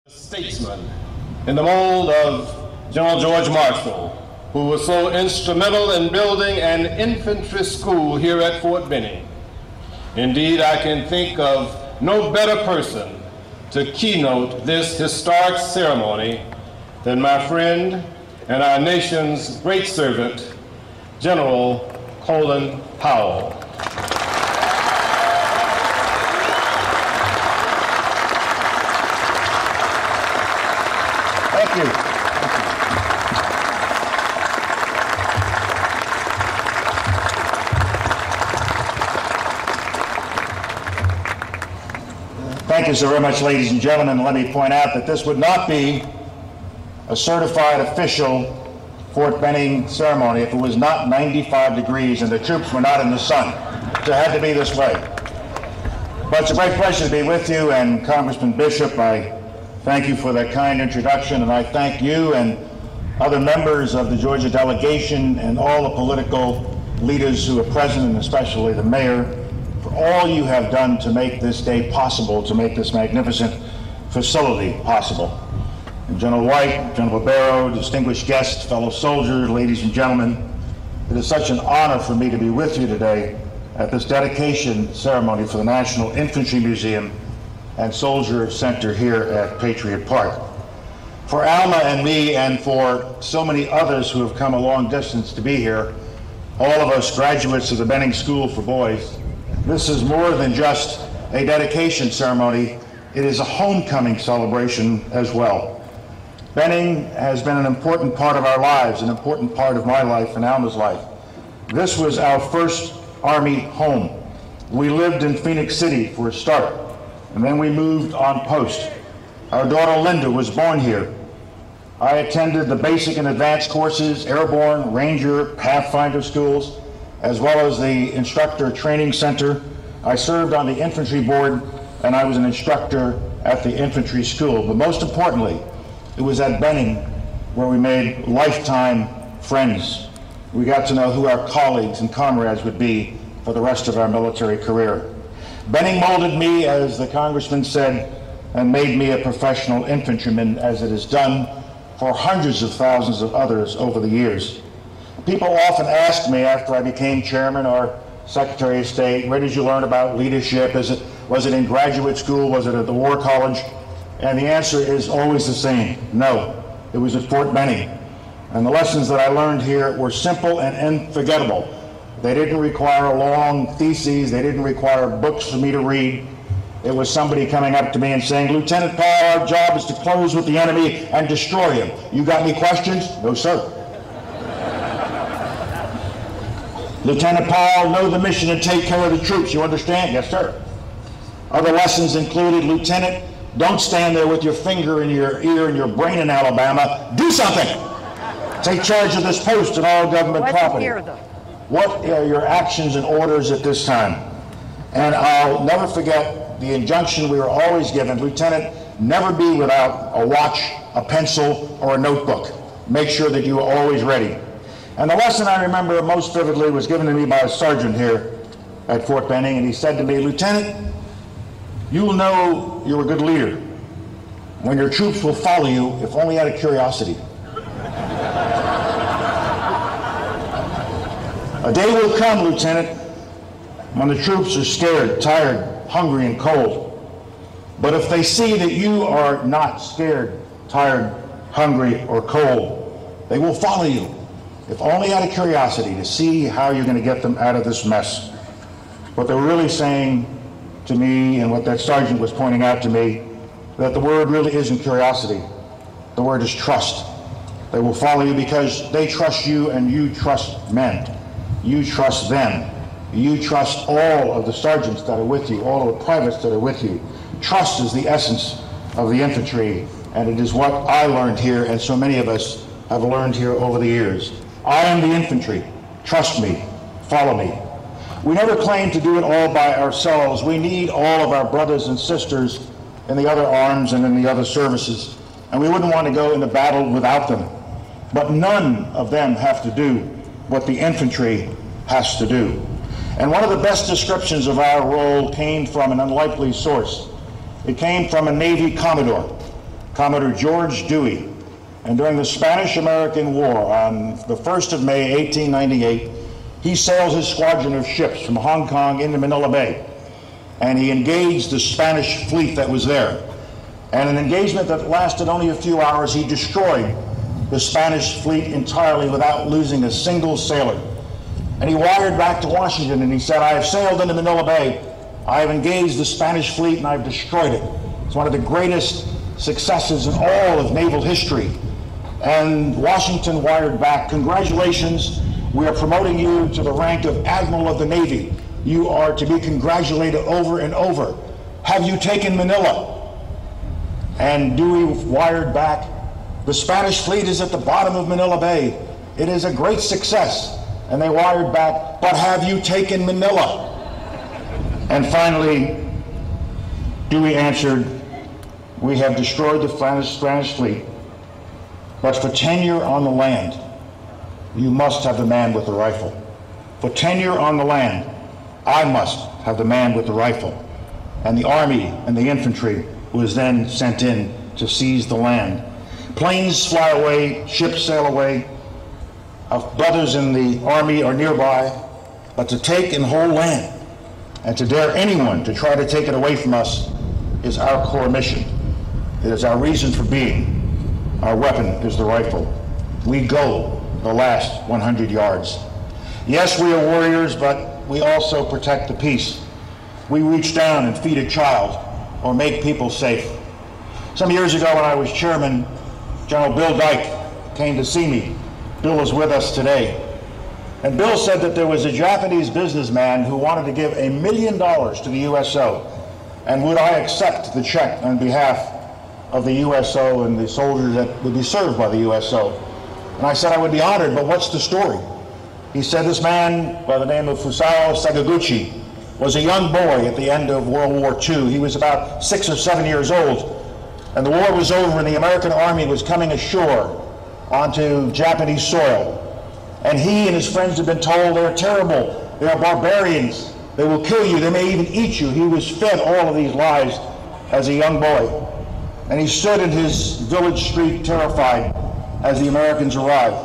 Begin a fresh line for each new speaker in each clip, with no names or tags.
Statesman in the mold of General George Marshall, who was so instrumental in building an infantry school here at Fort Benning. Indeed, I can think of no better person to keynote this historic ceremony than my friend and our nation's great servant, General Colin Powell. Thank you.
Thank you so very much, ladies and gentlemen. Let me point out that this would not be a certified official Fort Benning ceremony if it was not 95 degrees and the troops were not in the sun. So it had to be this way. But it's a great pleasure to be with you, and Congressman Bishop, I thank you for that kind introduction, and I thank you and other members of the Georgia delegation and all the political leaders who are present, and especially the mayor, for all you have done to make this day possible, to make this magnificent facility possible. And General White, General Barrow, distinguished guests, fellow soldiers, ladies and gentlemen, it is such an honor for me to be with you today at this dedication ceremony for the National Infantry Museum and Soldier Center here at Patriot Park. For Alma and me, and for so many others who have come a long distance to be here, all of us graduates of the Benning School for Boys, this is more than just a dedication ceremony. It is a homecoming celebration as well. Benning has been an important part of our lives, an important part of my life and Alma's life. This was our first Army home. We lived in Phoenix City for a start, and then we moved on post. Our daughter Linda was born here. I attended the basic and advanced courses, airborne, ranger, pathfinder schools, as well as the instructor training center. I served on the infantry board, and I was an instructor at the infantry school. But most importantly, it was at Benning where we made lifetime friends. We got to know who our colleagues and comrades would be for the rest of our military career. Benning molded me, as the congressman said, and made me a professional infantryman, as it has done for hundreds of thousands of others over the years. People often ask me after I became chairman or secretary of state, where did you learn about leadership? Was it in graduate school? Was it at the War College? And the answer is always the same. No, it was at Fort Benning. And the lessons that I learned here were simple and unforgettable. They didn't require long theses. They didn't require books for me to read. It was somebody coming up to me and saying, Lieutenant Powell, our job is to close with the enemy and destroy him. You got any questions? No, sir. Lieutenant Powell, know the mission and take care of the troops. You understand? Yes, sir. Other lessons included, Lieutenant, don't stand there with your finger in your ear and your brain in Alabama. Do something. Take charge of this post and all government property. What are your actions and orders at this time? And I'll never forget the injunction we were always given, Lieutenant, never be without a watch, a pencil, or a notebook. Make sure that you are always ready. And the lesson I remember most vividly was given to me by a sergeant here at Fort Benning, and he said to me, Lieutenant, you will know you're a good leader when your troops will follow you, if only out of curiosity. A day will come, Lieutenant, when the troops are scared, tired, hungry, and cold. But if they see that you are not scared, tired, hungry, or cold, they will follow you, if only out of curiosity, to see how you're going to get them out of this mess. What they were really saying to me, and what that sergeant was pointing out to me, that the word really isn't curiosity. The word is trust. They will follow you because they trust you, and you trust men. You trust them. You trust all of the sergeants that are with you, all of the privates that are with you. Trust is the essence of the infantry, and it is what I learned here, and so many of us have learned here over the years. I am the infantry. Trust me. Follow me. We never claim to do it all by ourselves. We need all of our brothers and sisters in the other arms and in the other services, and we wouldn't want to go into battle without them. But none of them have to do what the infantry has to do. And one of the best descriptions of our role came from an unlikely source. It came from a Navy Commodore Commodore George Dewey. And during the Spanish-American War on the 1st of May, 1898, he sails his squadron of ships from Hong Kong into Manila Bay. And he engaged the Spanish fleet that was there. And an engagement that lasted only a few hours, he destroyed the Spanish fleet entirely without losing a single sailor. And he wired back to Washington and he said, I have sailed into Manila Bay, I have engaged the Spanish fleet and I've destroyed it. It's one of the greatest successes in all of naval history. And Washington wired back, congratulations, we are promoting you to the rank of Admiral of the Navy. You are to be congratulated over and over. Have you taken Manila? And Dewey wired back, the Spanish fleet is at the bottom of Manila Bay. It is a great success. And they wired back, but have you taken Manila? And finally, Dewey answered, we have destroyed the Spanish fleet, but for tenure on the land, you must have the man with the rifle. For tenure on the land, I must have the man with the rifle. And the army and the infantry was then sent in to seize the land. Planes fly away, ships sail away, our brothers in the army are nearby, but to take and hold land and to dare anyone to try to take it away from us is our core mission. It is our reason for being. Our weapon is the rifle. We go the last 100 yards. Yes, we are warriors, but we also protect the peace. We reach down and feed a child or make people safe. Some years ago when I was chairman, General Bill Dyke came to see me. Bill is with us today. And Bill said that there was a Japanese businessman who wanted to give $1 million to the USO. And would I accept the check on behalf of the USO and the soldiers that would be served by the USO? And I said I would be honored, but what's the story? He said this man by the name of Fusao Sakaguchi was a young boy at the end of World War II. He was about 6 or 7 years old. And the war was over and the American army was coming ashore onto Japanese soil. And he and his friends had been told they're terrible, they are barbarians, they will kill you, they may even eat you. He was fed all of these lies as a young boy. And he stood in his village street terrified as the Americans arrived.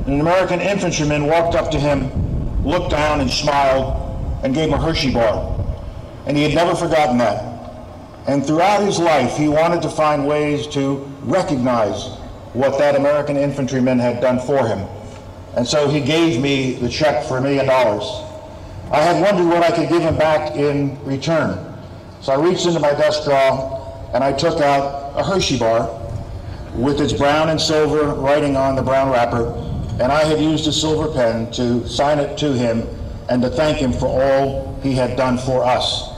And an American infantryman walked up to him, looked down and smiled, and gave him a Hershey bar. And he had never forgotten that. And throughout his life, he wanted to find ways to recognize what that American infantryman had done for him. And so he gave me the check for $1 million. I had wondered what I could give him back in return. So I reached into my desk drawer and I took out a Hershey bar with its brown and silver writing on the brown wrapper. And I had used a silver pen to sign it to him and to thank him for all he had done for us.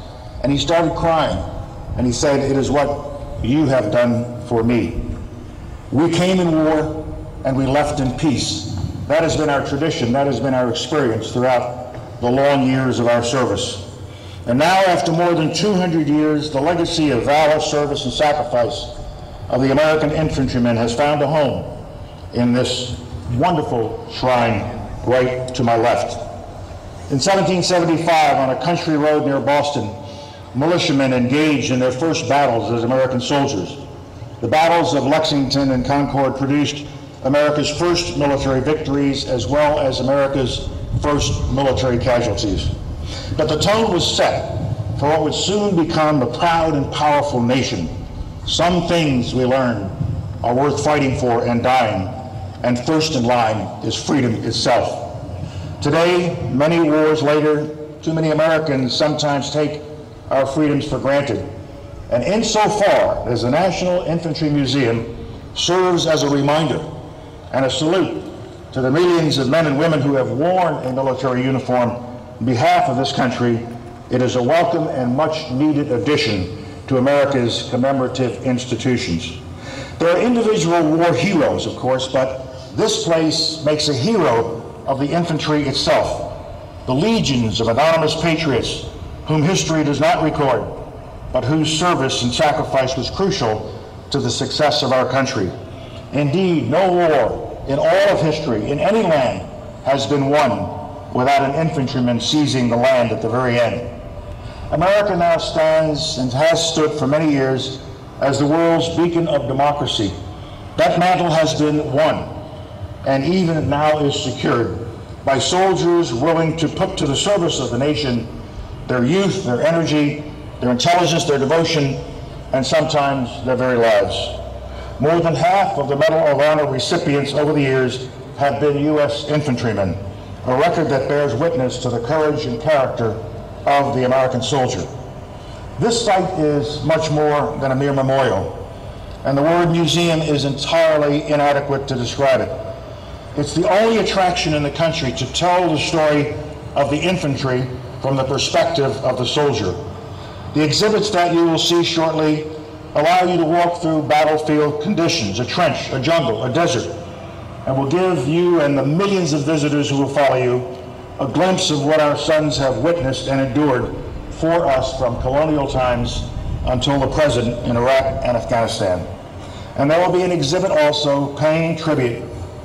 And he started crying. And he said, it is what you have done for me. We came in war and we left in peace. That has been our tradition. That has been our experience throughout the long years of our service. And now, after more than 200 years, the legacy of valor, service, and sacrifice of the American infantrymen has found a home in this wonderful shrine right to my left. In 1775, on a country road near Boston, militiamen engaged in their first battles as American soldiers. The battles of Lexington and Concord produced America's first military victories as well as America's first military casualties. But the tone was set for what would soon become a proud and powerful nation. Some things, we learned, are worth fighting for and dying, and first in line is freedom itself. Today, many wars later, too many Americans sometimes take our freedoms for granted. And insofar as the National Infantry Museum serves as a reminder and a salute to the millions of men and women who have worn a military uniform on behalf of this country, it is a welcome and much needed addition to America's commemorative institutions. There are individual war heroes, of course, but this place makes a hero of the infantry itself, the legions of anonymous patriots whom history does not record, but whose service and sacrifice was crucial to the success of our country. Indeed, no war in all of history, in any land, has been won without an infantryman seizing the land at the very end. America now stands and has stood for many years as the world's beacon of democracy. That mantle has been won, and even now is secured by soldiers willing to put to the service of the nation their youth, their energy, their intelligence, their devotion, and sometimes their very lives. More than half of the Medal of Honor recipients over the years have been U.S. infantrymen, a record that bears witness to the courage and character of the American soldier. This site is much more than a mere memorial, and the word museum is entirely inadequate to describe it. It's the only attraction in the country to tell the story of the infantry from the perspective of the soldier. The exhibits that you will see shortly allow you to walk through battlefield conditions, a trench, a jungle, a desert, and will give you and the millions of visitors who will follow you a glimpse of what our sons have witnessed and endured for us from colonial times until the present in Iraq and Afghanistan. And there will be an exhibit also paying tribute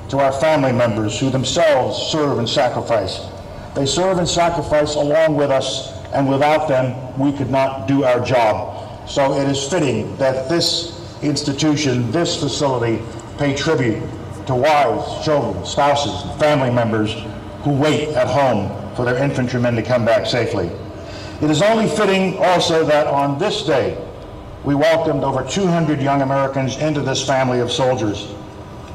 to our family members who themselves serve and sacrifice. They serve and sacrifice along with us, and without them, we could not do our job. So it is fitting that this institution, this facility, pay tribute to wives, children, spouses, and family members who wait at home for their infantrymen to come back safely. It is only fitting also that on this day, we welcomed over 200 young Americans into this family of soldiers.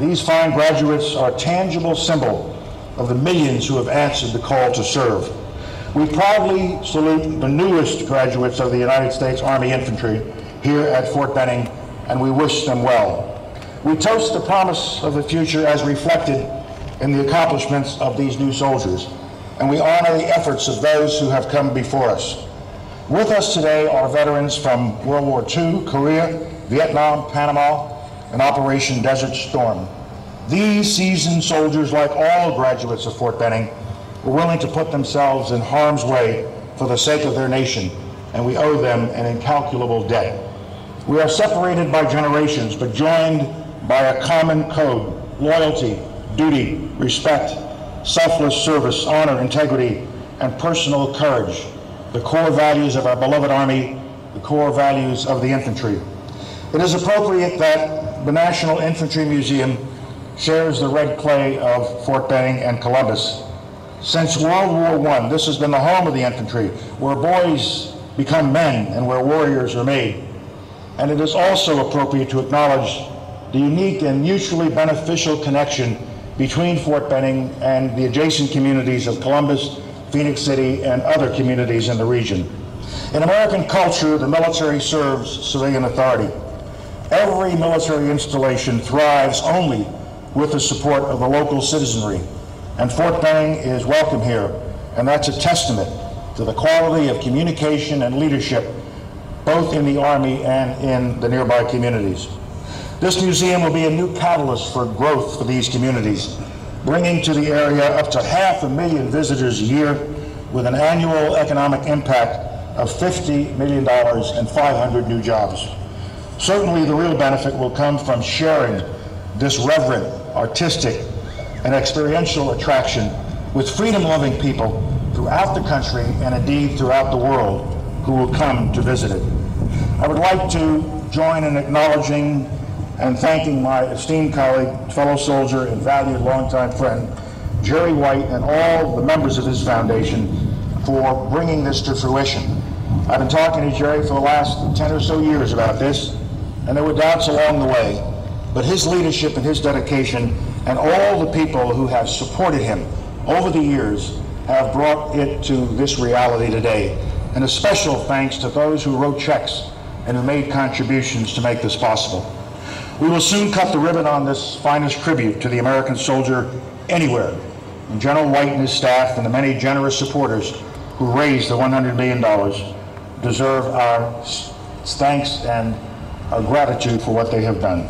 These fine graduates are a tangible symbol of the millions who have answered the call to serve. We proudly salute the newest graduates of the United States Army Infantry here at Fort Benning, and we wish them well. We toast the promise of the future as reflected in the accomplishments of these new soldiers, and we honor the efforts of those who have come before us. With us today are veterans from World War II, Korea, Vietnam, Panama, and Operation Desert Storm. These seasoned soldiers, like all graduates of Fort Benning, were willing to put themselves in harm's way for the sake of their nation, and we owe them an incalculable debt. We are separated by generations, but joined by a common code: loyalty, duty, respect, selfless service, honor, integrity, and personal courage, the core values of our beloved Army, the core values of the infantry. It is appropriate that the National Infantry Museum shares the red clay of Fort Benning and Columbus. Since World War I, this has been the home of the infantry, where boys become men and where warriors are made. And it is also appropriate to acknowledge the unique and mutually beneficial connection between Fort Benning and the adjacent communities of Columbus, Phoenix City, and other communities in the region. In American culture, the military serves civilian authority. Every military installation thrives only with the support of the local citizenry, and Fort Benning is welcome here, and that's a testament to the quality of communication and leadership both in the Army and in the nearby communities. This museum will be a new catalyst for growth for these communities, bringing to the area up to 500,000 visitors a year with an annual economic impact of $50 million and 500 new jobs. Certainly the real benefit will come from sharing this reverent, artistic, and experiential attraction with freedom-loving people throughout the country and indeed throughout the world who will come to visit it. I would like to join in acknowledging and thanking my esteemed colleague, fellow soldier, and valued longtime friend, Jerry White, and all the members of his foundation for bringing this to fruition. I've been talking to Jerry for the last 10 or so years about this, and there were doubts along the way, but his leadership and his dedication and all the people who have supported him over the years have brought it to this reality today. And a special thanks to those who wrote checks and who made contributions to make this possible. We will soon cut the ribbon on this finest tribute to the American soldier anywhere. And General White and his staff and the many generous supporters who raised the $100 million deserve our thanks and our gratitude for what they have done.